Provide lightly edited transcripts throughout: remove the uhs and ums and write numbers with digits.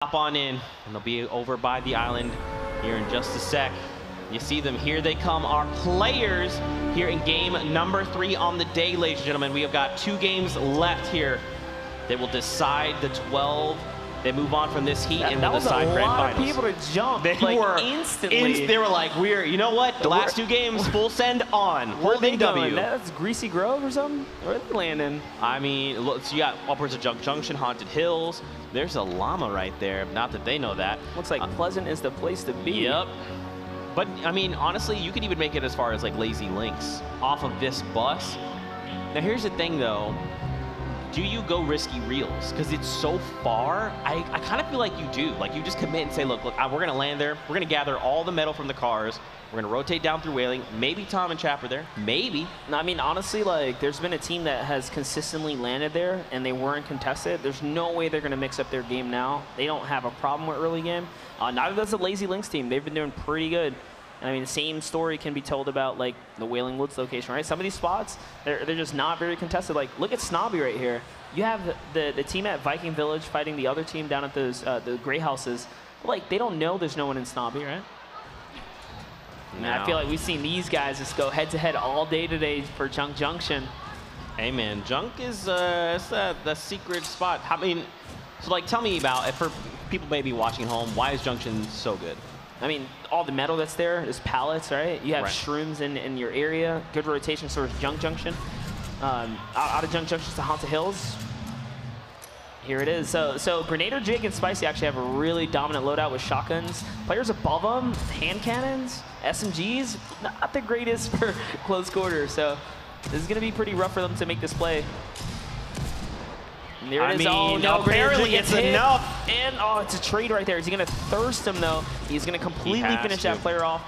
Hop on in, and they'll be over by the island here in just a sec. You see them, here they come, our players here in game number 3 on the day, ladies and gentlemen. We have got 2 games left here that will decide the 12. They move on from this heat and will decide grand finals. That was a lot of people to jump. They were instantly. They were like, you know what? The last 2 games, full send on. Holding W. That's Greasy Grove or something? Where are they landing? I mean, look, so you got upwards of Junk Junction, Haunted Hills. There's a llama right there. Not that they know that. Looks like Pleasant is the place to be. Yep. But, I mean, honestly, you could even make it as far as, like, Lazy Links off of this bus. Now, here's the thing, though. Do you go risky reels? Because it's so far, I kind of feel like you do. Like, you just commit and say, look, we're going to land there. We're going to gather all the metal from the cars. We're going to rotate down through Whaling. Maybe Tom and Chap are there. Maybe. No, I mean, honestly, like, there's been a team that has consistently landed there, and they weren't contested. There's no way they're going to mix up their game now. They don't have a problem with early game. Neither does the Lazy Links team. They've been doing pretty good. And I mean, the same story can be told about, like, the Wailing Woods location, right? Some of these spots, they're just not very contested. Like, look at Snobby right here. You have the team at Viking Village fighting the other team down at those the Gray Houses. Like, they don't know there's no one in Snobby, right? No. And I feel like we've seen these guys just go head-to-head all day today for Junk Junction. Hey, man, Junk is the secret spot. I mean, so, like, tell me about, for people maybe watching at home, why is Junction so good? I mean, all the metal that's there is pallets, right? You have shrooms in your area. Good rotation, sort of Junk Junction. Out of Junk Junction to Haunted Hills. Here it is. So Grenader, Jig, and Spicy actually have a really dominant loadout with shotguns. Players above them, hand cannons, SMGs, not the greatest for close quarters. So this is going to be pretty rough for them to make this play. And there it is. Oh, no, apparently it's enough. And, oh, it's a trade right there. Is he going to thirst him, though? He's going to completely finish that player off.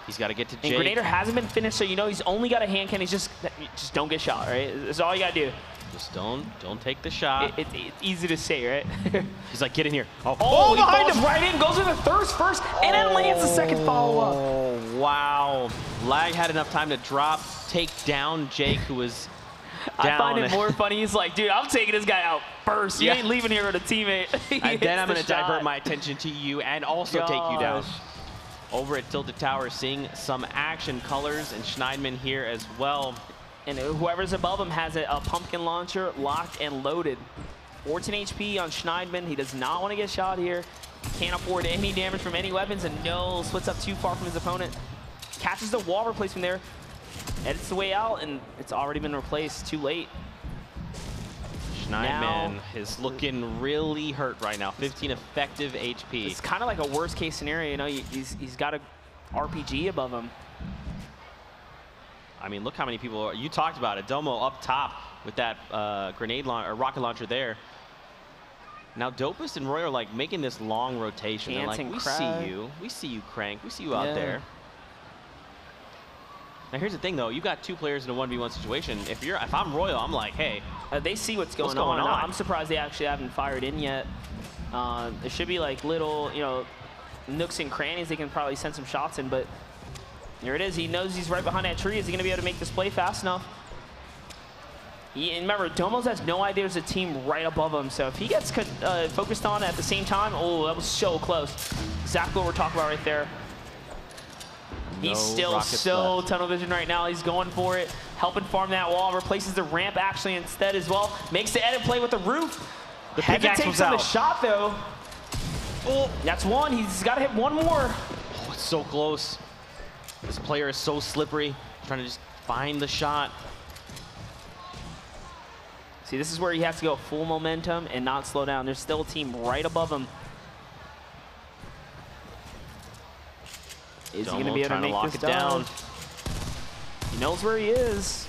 He's got to get to Jake. And Grenader hasn't been finished, so you know he's only got a hand cannon. He's just don't get shot, right? That's all you got to do. Just don't take the shot. It's easy to say, right? He's like, get in here. Oh, he falls right in, goes with the thirst first, and then lands the second follow-up. Oh, wow. Lag had enough time to drop, take down Jake, who was down. I find it more funny. He's like, dude, I'm taking this guy out first. You ain't leaving here with a teammate. And then I'm going to divert my attention to you and also take you down. Over at Tilted Tower, seeing some action. Colors and Schneidman here as well. And whoever's above him has a pumpkin launcher locked and loaded. 14 HP on Schneidman. He does not want to get shot here. Can't afford any damage from any weapons, and no, splits up too far from his opponent. Catches the wall replacement there. Edits the way out, and it's already been replaced. Too late. Schneidman is looking really hurt right now. 15 effective HP. It's kind of like a worst case scenario. You know, he's got a RPG above him. I mean, look how many people are. You talked about it. Domo up top with that rocket launcher there. Now Dopest and Roy are like making this long rotation. They're like, we see you. We see you, Crank. We see you out there. Now here's the thing, though. You've got 2 players in a 1v1 situation. If I'm Royal, I'm like, hey. They see what's going on. I'm surprised they actually haven't fired in yet. There should be like little, you know, nooks and crannies they can probably send some shots in, but here it is. He knows he's right behind that tree. Is he going to be able to make this play fast enough? And remember, Domos has no idea there's a team right above him, so if he gets focused on at the same time, oh, that was so close. Exactly what we're talking about right there. He's still so tunnel vision right now. He's going for it, helping farm that wall, replaces the ramp actually instead as well. Makes the edit play with the roof. The pickaxe was out. The shot, though. Oh, that's one. He's got to hit one more. Oh, it's so close. This player is so slippery, trying to just find the shot. See, this is where he has to go full momentum and not slow down. There's still a team right above him. Is he going to be able to make this down? He knows where he is.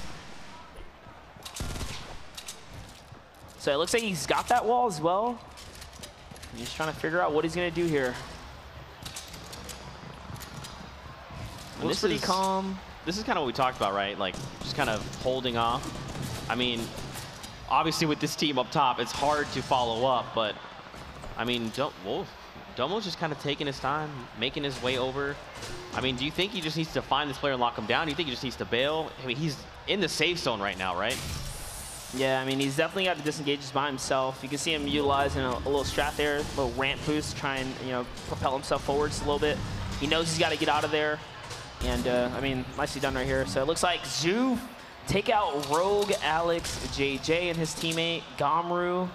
So it looks like he's got that wall as well. He's trying to figure out what he's going to do here. Looks pretty calm. This is kind of what we talked about, right? Like, just kind of holding off. I mean, obviously with this team up top, it's hard to follow up, but I mean, Domo's just kind of taking his time, making his way over. I mean, do you think he just needs to find this player and lock him down? Do you think he just needs to bail? I mean, he's in the safe zone right now, right? Yeah, I mean, he's definitely got to disengage just by himself. You can see him utilizing a little strat there, a little ramp boost to try and, you know, propel himself forwards a little bit. He knows he's got to get out of there. And, I mean, nicely done right here. So it looks like Zoo take out Rogue, Alex, JJ, and his teammate, Gomru.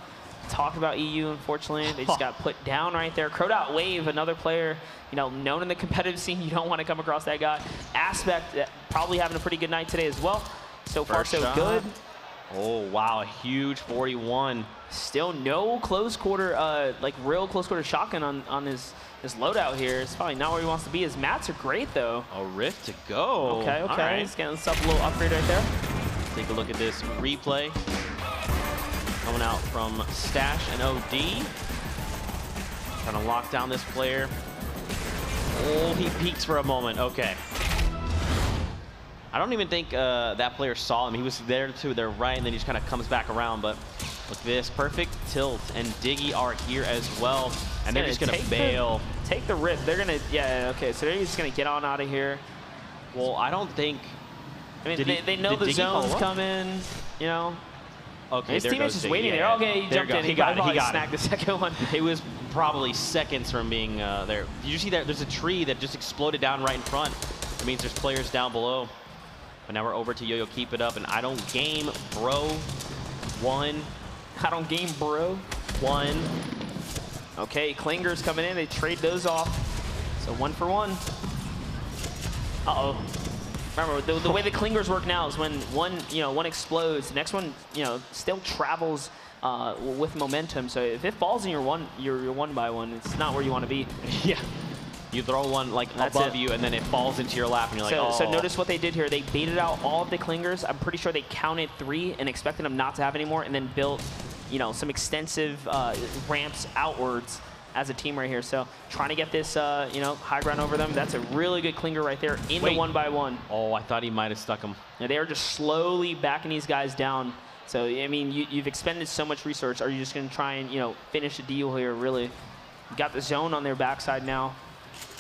Talk about EU, unfortunately. They just got put down right there. Crowd Wave, another player, you know, known in the competitive scene. You don't want to come across that guy. Aspect, probably having a pretty good night today as well. So far, so good. Oh, wow, a huge 41. Still no close quarter, like real close quarter shotgun on his loadout here. It's probably not where he wants to be. His mats are great, though. A rift to go. Okay, okay. Right. He's getting himself a little upgrade right there. Take a look at this replay. Coming out from Stash and OD. Trying to lock down this player. Oh, he peeks for a moment. Okay. I don't even think that player saw him. He was there to their right, and then he just kind of comes back around. But look at this. Perfect tilt, and Diggy are here as well. And they're just going to bail. Take the rift. They're going to, yeah, okay. So they're just going to get on out of here. Well, I don't think... I mean, they know the zone's coming, you know. Okay, his teammate's just waiting there. Okay, he jumped in. He got snagged the second one. It was probably seconds from being there. Did you see that? There's a tree that just exploded down right in front. It means there's players down below. But now we're over to Yo-Yo, keep it up, and I don't game, bro. 1. I don't game, bro. 1. Okay, Klingers coming in. They trade those off. So 1 for 1. Uh-oh. Remember, the way the Klingers work now is when one explodes, the next one, you know, still travels with momentum. So if it falls in your one by one, it's not where you want to be. Yeah. You throw one like above you, and then it falls into your lap, and you're like, oh. So notice what they did here. They baited out all of the Klingers. I'm pretty sure they counted 3 and expected them not to have any more, and then built, you know, some extensive ramps outwards as a team right here. So trying to get this, you know, high ground over them. That's a really good Klinger right there in the 1-by-1. Oh, I thought he might have stuck him. Yeah, they are just slowly backing these guys down. So, I mean, you've expended so much resource. Are you just going to try and, you know, finish the deal here, really? You got the zone on their backside now.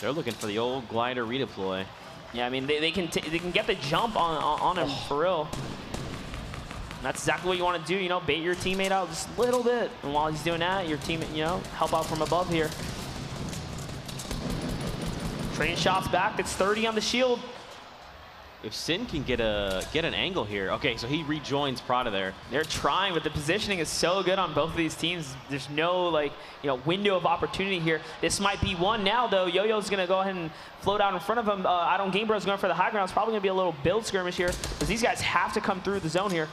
They're looking for the old glider redeploy. Yeah, I mean, they can get the jump on him for real. And that's exactly what you want to do, you know, bait your teammate out just a little bit. And while he's doing that, your teammate, you know, help out from above here. Trading shots back. It's 30 on the shield. If Sin can get an angle here. Okay, so he rejoins Prada there. They're trying, but the positioning is so good on both of these teams. There's no, like, you know, window of opportunity here. This might be one now, though. Yo-Yo's going to go ahead and float out in front of him. I don't game bro's going for the high ground. It's probably going to be a little build skirmish here, because these guys have to come through the zone here.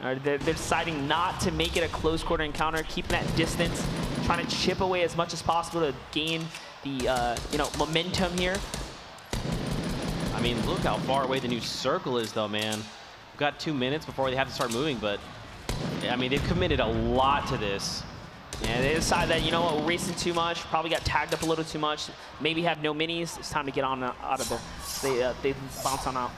They're deciding not to make it a close quarter encounter, keeping that distance, trying to chip away as much as possible to gain the, you know, momentum here. I mean, look how far away the new circle is, though, man. We've got 2 minutes before they have to start moving, but, I mean, they've committed a lot to this. Yeah, they decide that, you know what, we're racing too much, probably got tagged up a little too much, maybe have no minis. It's time to get on out of there. They bounce on out.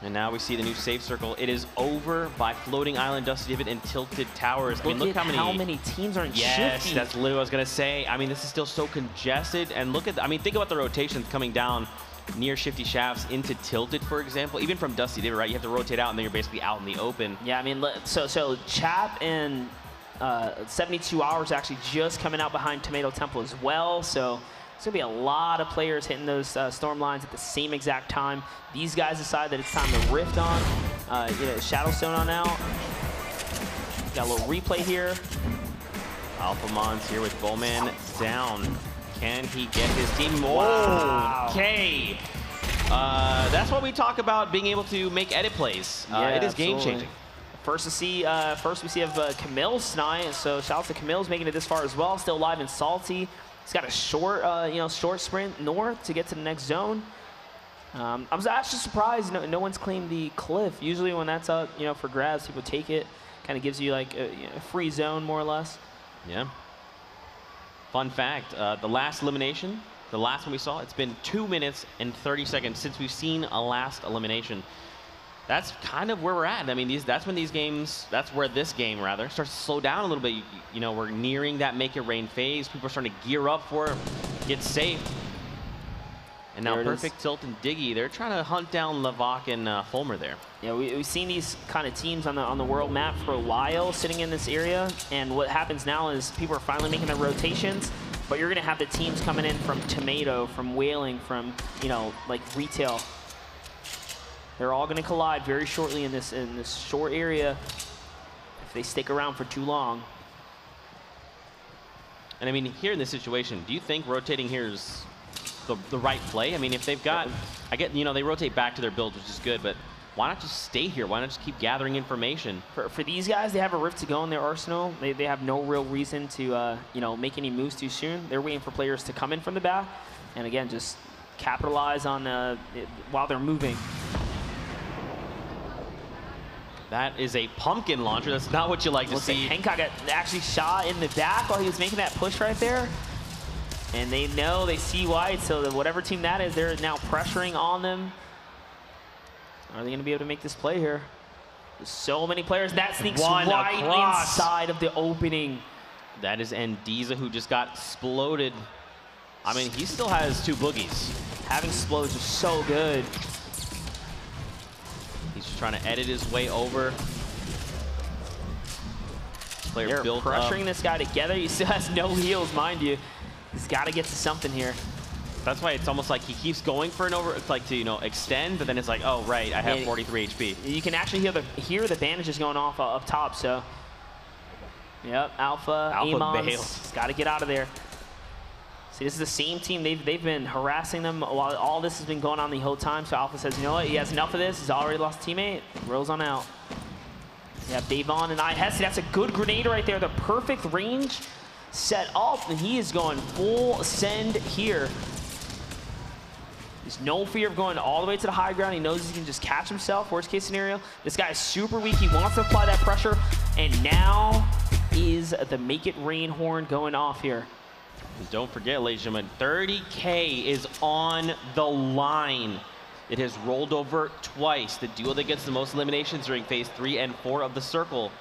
And now we see the new safe circle. It is over by Floating Island, Dusty Divot, and Tilted Towers. I mean, look how many teams are in Yes, shifty. that's literally what I was going to say. I mean, this is still so congested. And look at, I mean, think about the rotations coming down near Shifty Shafts into Tilted, for example. Even from Dusty Divot, right? You have to rotate out, and then you're basically out in the open. Yeah, I mean, so Chap and 72 Hours actually just coming out behind Tomato Temple as well. So it's going to be a lot of players hitting those storm lines at the same exact time. These guys decide that it's time to rift on, get a Shadowstone on out. Got a little replay here. Alphamon's here with Bowman down. Can he get his team? Wow. Okay. That's what we talk about, being able to make edit plays. Yeah, it is game-changing. First we see of Camille Snipe. So shout out to Camille's making it this far as well. Still alive and salty. He's got a short, short sprint north to get to the next zone. I was actually surprised no one's claimed the cliff. Usually when that's up, you know, for grabs, people take it. Kind of gives you like a free zone more or less. Yeah. Fun fact: the last elimination, the last one we saw, it's been 2 minutes and 30 seconds since we've seen a last elimination. That's kind of where we're at. I mean, that's when these games, that's where this game rather starts to slow down a little bit. You know, we're nearing that make it rain phase. People are starting to gear up for it, get safe. And now Perfect, Tilt, and Diggy, they're trying to hunt down Levok and Fulmer there. Yeah, we've seen these kind of teams on the world map for a while sitting in this area. And what happens now is people are finally making their rotations, but you're going to have the teams coming in from Tomato, from Whaling, from, you know, like Retail. They're all going to collide very shortly in this short area if they stick around for too long. And I mean, here in this situation, do you think rotating here is the right play? I mean, if they've got, I get, you know, they rotate back to their build, which is good, but why not just stay here? Why not just keep gathering information? For these guys, they have a Rift to go in their arsenal. They have no real reason to, you know, make any moves too soon. They're waiting for players to come in from the back, and again, just capitalize on while they're moving. That is a pumpkin launcher. That's not what you like to see. Hancock got actually shot in the back while he was making that push right there. And they know, they see white, so that whatever team that is, they're now pressuring on them. Are they going to be able to make this play here? There's so many players. That sneaks right inside of the opening. That is Endiza, who just got exploded. I mean, he still has 2 boogies. Having explodes is so good. He's just trying to edit his way over. They're pressuring this guy together. He still has no heals, mind you. He's got to get to something here. That's why it's almost like he keeps going for an like to, you know, extend, but then it's like, oh right, I have 43 HP. You can actually hear the bandages going off up top. So, yep, Alpha Amon's got to get out of there. See, this is the same team. They've been harassing them while all this has been going on the whole time. So Alpha says, you know what, he has enough of this. He's already lost a teammate. Rolls on out. You have Davon and Hesse. That's a good grenade right there. The perfect range set up, and he is going full send here. There's no fear of going all the way to the high ground. He knows he can just catch himself. Worst case scenario, this guy is super weak. He wants to apply that pressure, and now is the make it rain horn going off here. Don't forget, ladies and gentlemen, 30K is on the line. It has rolled over twice. The duo that gets the most eliminations during phase 3 and 4 of the circle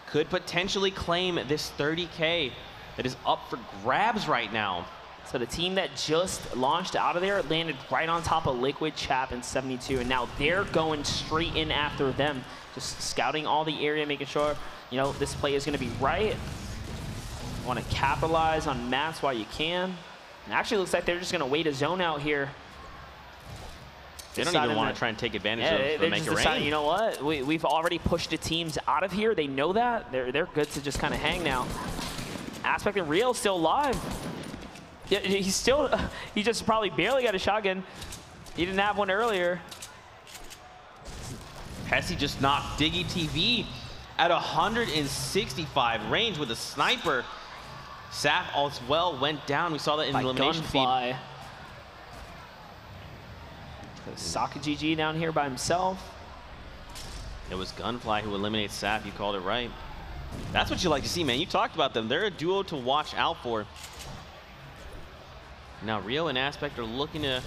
could potentially claim this 30K that is up for grabs right now. So the team that just launched out of there landed right on top of Liquid, Chap, and 72, and now they're going straight in after them, just scouting all the area, making sure, you know, this play is going to be right. Want to capitalize on maps while you can. And actually looks like they're just going to wait a zone out here. They don't even want to try and take advantage of the make it rain. You know what? We've already pushed the teams out of here. They know that. They're good to just kind of hang now. Aspect and Real still alive. Yeah, he just probably barely got a shotgun. He didn't have one earlier. Hesse just knocked Diggy TV at 165 range with a sniper. Saf as well went down. We saw that in the elimination feed. Saka GG down here by himself. It was Gunfly who eliminates Saf. You called it right. That's what you like to see, man. You talked about them. They're a duo to watch out for. Now Rio and Aspect are looking to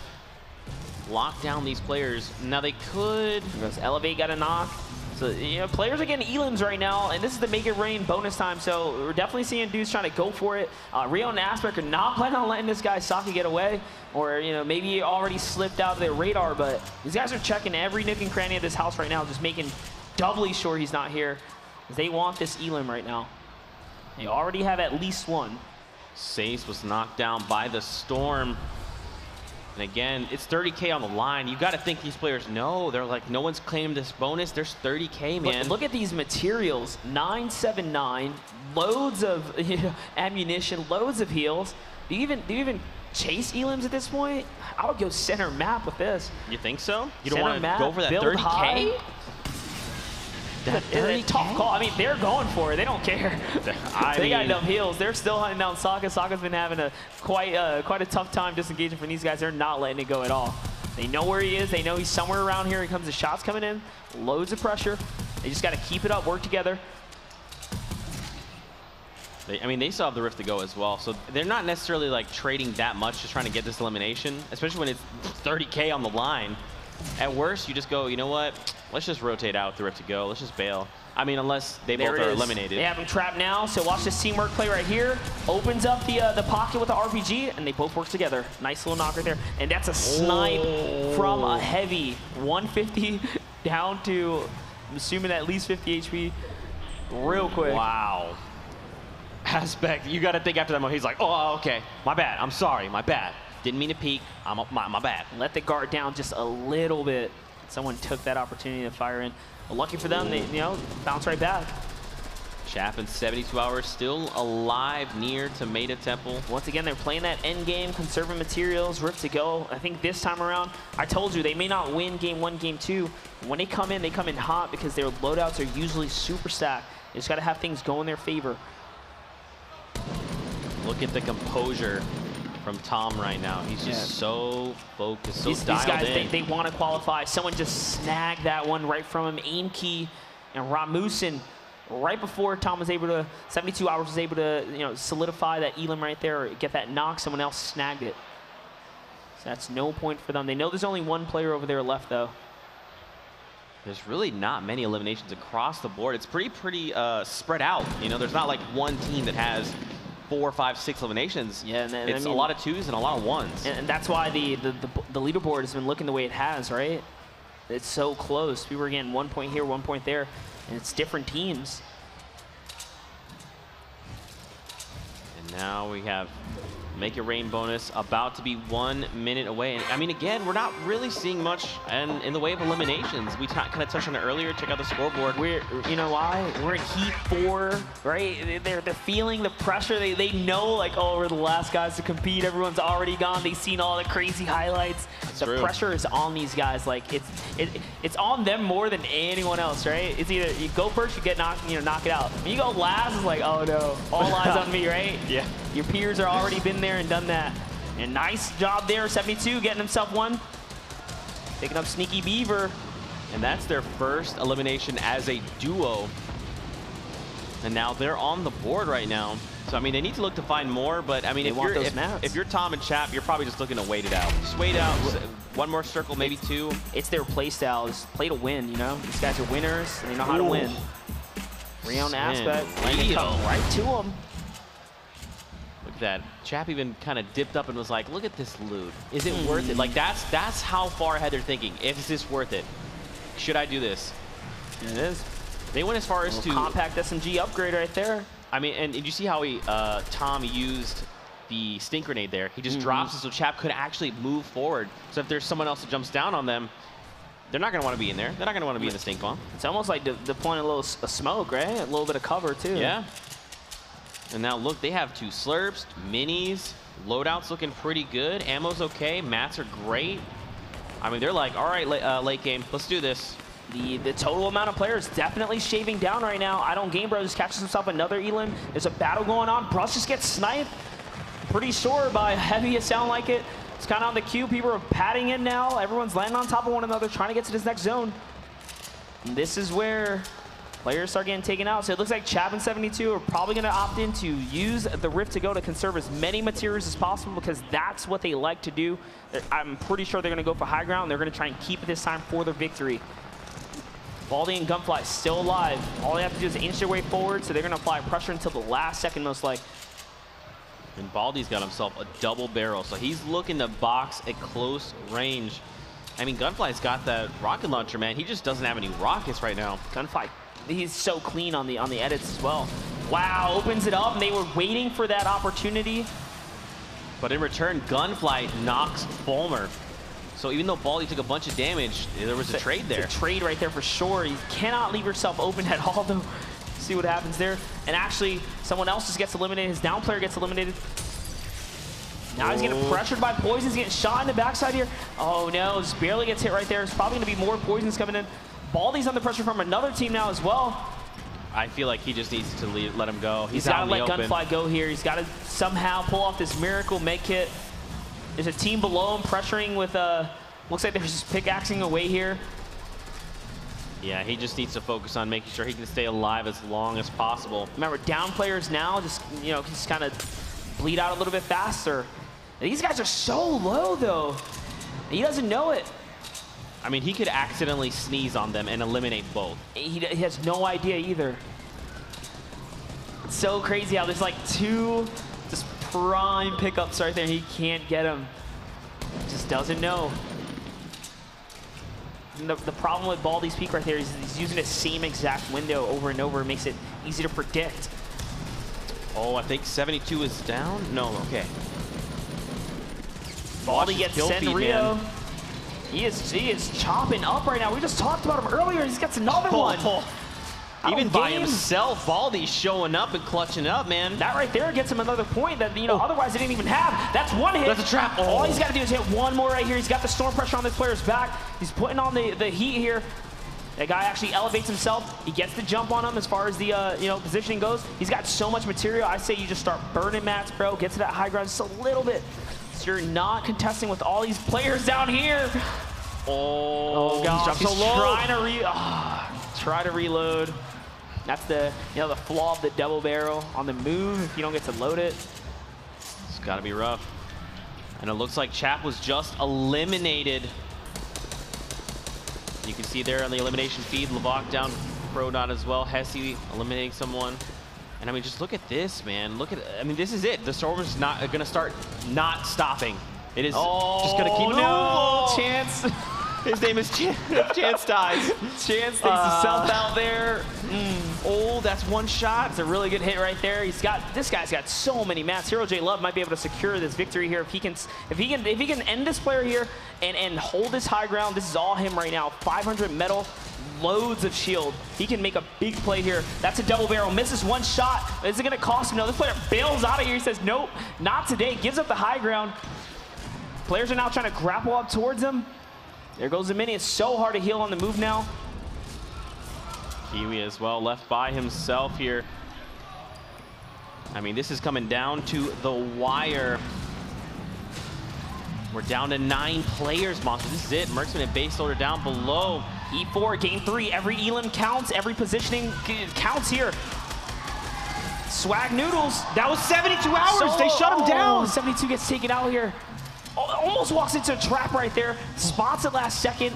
lock down these players. Now they could. Elevate got a knock. So, you know, players are getting elims right now, and this is the Make It Rain bonus time, so we're definitely seeing dudes trying to go for it. Rio and Aspect are not planning on letting this guy Saki get away, or, you know, maybe he already slipped out of their radar, but these guys are checking every nook and cranny of this house right now, just making doubly sure he's not here. They want this elim right now. They already have at least one. Sace was knocked down by the Storm. And again, it's 30K on the line. You got to think these players know. They're like, no one's claimed this bonus. There's 30K, man. Look at these materials. 979, loads of ammunition, loads of heals. Do you even chase elims at this point? I would go center map with this. You think so? You don't want to go for that 30K? High. That 30K? Tough call. I mean, they're going for it. They don't care. They got enough heals. They're still hunting down Saka. Saka's been having a quite a tough time disengaging from these guys. They're not letting it go at all. They know where he is. They know he's somewhere around here. Here comes the shots coming in. Loads of pressure. They just got to keep it up, work together. I mean, they still have the Rift to go as well. So they're not necessarily like trading that much, just trying to get this elimination, especially when it's 30K on the line. At worst, you just go, you know what? Let's just rotate out the Rift to go. Let's just bail. I mean, unless they both are eliminated. They have him trapped now, so watch this teamwork play right here. Opens up the pocket with the RPG, and they both work together. Nice little knocker there. And that's a snipe from a heavy. 150 down to, I'm assuming, at least 50 HP real quick. Wow. Aspect, you got to think after that moment. He's like, oh, okay, my bad. I'm sorry, my bad. Didn't mean to peek. My bad. Let the guard down just a little bit. Someone took that opportunity to fire in. Well, lucky for them, they bounce right back. Chap in 72 hours still alive near Tomato Temple. Once again, they're playing that end game, conserving materials, rift to go. I think this time around, I told you, they may not win game 1, game 2. When they come in hot because their loadouts are usually super stacked. They just got to have things go in their favor. Look at the composure from Tom right now. He's just so focused, so dialed these guys, in. they want to qualify. Someone just snagged that one right from him. Aim key and Ramusin right before Tom was able to, 72 hours was able to, solidify that elim right there or get that knock. Someone else snagged it. So that's no point for them. They know there's only one player over there left, though. There's really not many eliminations across the board. It's pretty spread out. There's not like one team that has 4, 5, 6 eliminations. Yeah, and it's a lot of 2s and a lot of 1s. And that's why the leaderboard has been looking the way it has, right? It's so close. People are getting 1 point here, 1 point there, and it's different teams. And now we have Make It Rain bonus about to be 1 minute away. And I mean, again, we're not really seeing much in the way of eliminations. We kind of touched on it earlier. Check out the scoreboard. You know why? We're in heat 4, right? They're feeling the pressure. They know, like, oh, we're the last guys to compete. Everyone's already gone. They've seen all the crazy highlights. The pressure is on these guys. Like, it's on them more than anyone else, right? It's either you go first, you get knock it out. When you go last, it's like, oh no, all eyes on me, right? Yeah. Your peers are already been there and done that. And nice job there, 72, getting himself 1. Picking up Sneaky Beaver. And that's their first elimination as a duo. And now they're on the board right now. So, I mean, they need to look to find more, but, I mean, if you're Tom and Chap, you're probably just looking to wait it out. Just wait out, one more circle, maybe 2. It's their play style, just play to win, These guys are winners, and they know how to win. Reon Aspect, letting it come right to them. Look at that. Chap even kind of dipped up and was like, look at this loot. Is it worth it? Like, that's how far ahead they're thinking. Is this worth it? Should I do this? It is. They went as far as to compact SMG upgrade right there. I mean, and did you see how Tom used the stink grenade there? He just drops it so Chap could actually move forward. So if there's someone else that jumps down on them, they're not going to want to be in there. They're not going to want to be in the stink bomb. It's almost like deploying a little smoke, right? A little bit of cover, too. Yeah. And now, look, they have 2 slurps, minis, loadouts looking pretty good. Ammo's okay. Mats are great. I mean, they're like, all right, late game, let's do this. The total amount of players definitely shaving down right now. I don't game, bro. Just catches himself another elim. There's a battle going on. Brush just gets sniped. Pretty sure by Heavy, it sound like it. It's kind of on the queue. People are patting in now. Everyone's landing on top of one another, trying to get to this next zone. And this is where players start getting taken out. So it looks like Chap and 72 are probably going to opt in to use the Rift to go to conserve as many materials as possible because that's what they like to do. I'm pretty sure they're going to go for high ground. They're going to try and keep it this time for their victory. Baldy and Gunfly still alive. All they have to do is inch their way forward, so they're going to apply pressure until the last second, most likely. And Baldy's got himself a double barrel, so he's looking to box at close range. I mean, Gunfly's got that rocket launcher, man. He just doesn't have any rockets right now. Gunfly, he's so clean on the edits as well. Wow, opens it up, and they were waiting for that opportunity. But in return, Gunfly knocks Fulmer. So even though Baldy took a bunch of damage, there was a trade there. It's a trade right there for sure. You cannot leave yourself open at all, though. See what happens there. And actually, someone else just gets eliminated. His down player gets eliminated. Now he's getting pressured by Poison. He's getting shot in the backside here. Oh, no. Just barely gets hit right there. There's probably going to be more Poisons coming in. Baldy's under pressure from another team now as well. I feel like he just needs to let him go. He's got to let Gunfly go here. He's got to somehow pull off this miracle med kit. There's a team below him pressuring with, looks like they're just pickaxing away here. Yeah, he just needs to focus on making sure he can stay alive as long as possible. Remember, down players now just, just kind of bleed out a little bit faster. And these guys are so low, though. He doesn't know it. I mean, he could accidentally sneeze on them and eliminate both. He has no idea either. It's so crazy how there's like 2 just prime pickups right there. He can't get them. Just doesn't know. And the problem with Baldi's Peak right there is he's using the same exact window over and over. It makes it easy to predict. Oh, I think 72 is down? No, okay. Baldi gets Rio. He is chopping up right now. We just talked about him earlier. He's got another one. Even by himself, Baldi's showing up and clutching up, man. That right there gets him another point that, you know, otherwise he didn't even have. That's one hit. That's a trap. Oh. All he's got to do is hit one more right here. He's got the storm pressure on this player's back. He's putting on the heat here. That guy actually elevates himself. He gets the jump on him as far as the you know, positioning goes. He's got so much material. I say you just start burning mats, bro. Get to that high ground just a little bit. So you're not contesting with all these players down here. Oh gosh, he's trying to reload. That's the, you know, the flaw of the double barrel on the move. If you don't get to load it, it's got to be rough. And it looks like Chap was just eliminated. You can see there on the elimination feed, Levok down, Prodot as well. Hesse eliminating someone. And I mean, just look at this, man. Look at, I mean, this is it. The storm is not going to start not stopping. It is just going to keep. No, Chance. His name is Chance. Chance dies. Chance takes himself out there. Oh, that's one shot. It's a really good hit right there. This guy's got so many mats. Hero J Love might be able to secure this victory here if he can end this player here and hold this high ground. This is all him right now. 500 metal, loads of shield. He can make a big play here. That's a double barrel. Misses one shot. Is it going to cost him? No, this player bails out of here. He says, nope, not today. Gives up the high ground. Players are now trying to grapple up towards him. There goes the mini. It's so hard to heal on the move now. Kiwi as well, left by himself here. I mean, this is coming down to the wire. We're down to 9 players, Monster. This is it. Mercsman and base loader down below. E4, game 3. Every elim counts. Every positioning counts here. Swag Noodles. That was 72 hours. They shut him down. 72 gets taken out here. Almost walks into a trap right there. Spots it last second.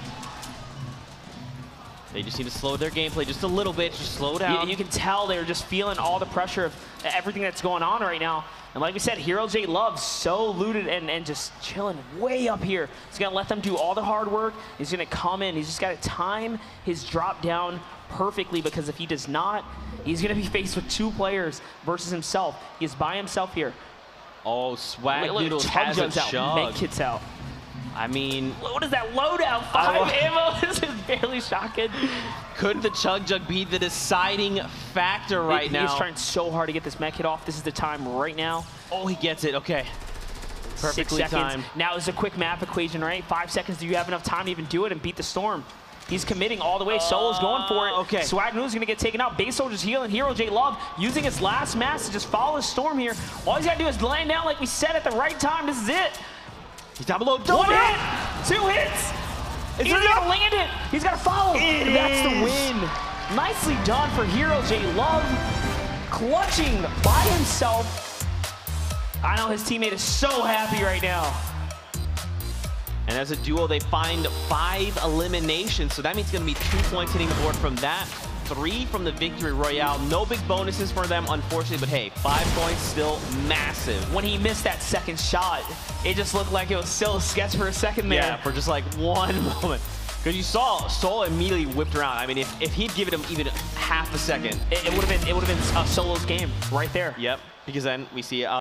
They just need to slow their gameplay just a little bit. Just slow down. You can tell they're just feeling all the pressure of everything that's going on right now. And like we said, Hero J Love so looted and just chilling way up here. He's going to let them do all the hard work. He's going to come in. He's just got to time his drop down perfectly, because if he does not, he's going to be faced with 2 players versus himself. He is by himself here. Oh, Swag Noodles has a chug. Med kit's out. I mean, what is that loadout? 5 ammo. This is barely shocking. Could the Chug Jug be the deciding factor right now? He's trying so hard to get this med kit off. This is the time right now. Oh, he gets it. Okay. Perfectly 6 seconds. timed. Now is a quick map equation, right? 5 seconds. Do you have enough time to even do it and beat the storm? He's committing all the way. Solo's going for it. Okay. Swag Noodle's going to get taken out. Base Soldier's healing. Hero J Love using his last mass to just follow his storm here. All he's got to do is land down like we said at the right time. This is it. He's down below. 1 hit. 2 hits. He's going to land it. He's got to follow. That's the win. Nicely done for Hero J Love. Clutching by himself. I know his teammate is so happy right now. And as a duo, they find 5 eliminations. So that means it's going to be 2 points hitting the board from that. 3 from the victory royale. No big bonuses for them, unfortunately. But hey, 5 points still massive. When he missed that second shot, it just looked like it was still a sketch for a second there. Yeah, for just like 1 moment. Because you saw Sol immediately whipped around. I mean, if he'd given him even half a second, it would have been Solo's game right there. Yep. Because then we see